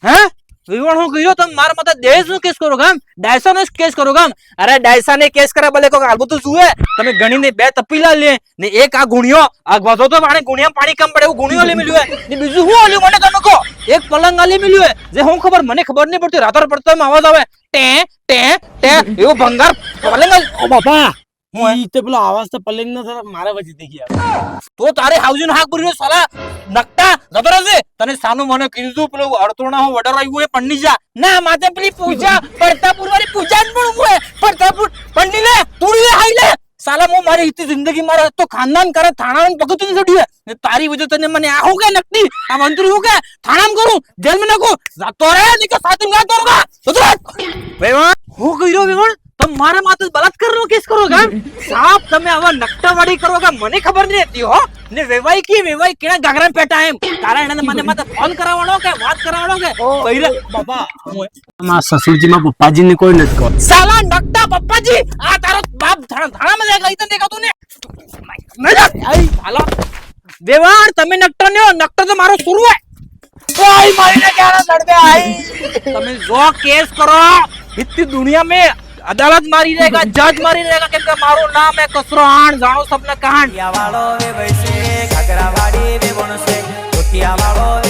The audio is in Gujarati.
હે વિવણ હું કયો તમે મારા માથે દહેજ નો કેસ કરો ગામ ડાયસા નો કેસ કરો ગામ અરે ડાયસા ને કેસ કરે ભલે કોઈ આલબુ તો જુએ તમે ગણી ને 2 તપીલા લે ને એક આ ગુણિયો આ વધો તો પાણી ગુણિયા પાણી કમ પડે એવું ગુણિયો લે મિલ્યો ને બીજું હું આલ્યું મને તમે કહો એક પલંગ આલી મિલ્યો જે હું ખબર મને ખબર નહીં પડતી રાતર પડતો એમ અવાજ આવે ટે ટે ટે એવો ભંગાર પલંગ ઓ બાપા હું ઈ તે પેલો આવાજ તો પલંગ નો થતા મારા વચ્ચે દેખી આવે તો તારે હાઉજીન હાક ભર્યો સાલા નકટા જતો રહેજે તને સાનું મને કીધું પેલું અડતોણા હું વડર આવ્યું એ પન્ની જા ના માતે પેલી પૂજા પડતાપુર વાળી પૂજા જ પણ હું પડતાપુર પન્ની લે તુડી લે હાઈ લે સાલા હું મારી હિતી જિંદગી મારા તો ખાનદાન કરે થાણાને પગતું ન છોડ્યું ને તારી વજહ તને મને આ હું કે નકટી આ મંત્રી હું કે થાણામ કરું જેલ में નાખું જાતો રે ની કે સાતું ગાતો રે જતો વેવણ હું કઈરો વેવણ તમે મારા માથે બલાત્કાર નો કેસ કરો ગામ સાપ તમે આવા નકટાવાડી કરો કે મને ખબર નહીં હતી હો ને વેવાઈ કેના ગાગરા પેટા એમ તારા એને મને માથે ફોન કરાવવાનો કે વાત કરાવવાનો કે બૈરા બાપા મારા સસુરજી માં પપ્પાજી ને કોઈ નથી કહો સાલા નકટા પપ્પાજી આ તારો બાપ થાણા માં જાય ગઈ તને દેખાતું ને આઈ હાલો વેવાણ તમે નકટો ને નકટો તો મારો સુરુ હે ઓય મારીને ક્યાં લડબે આઈ તમે જો કેસ કરો इतनी दुनिया में अदालत मारी रहेगा जज मारी रहेगा कि मारो नाम है कसरोहान जानो सबने कहान वालो वे वैसे घगरा वाड़ी वे बनसे टोटिया वालो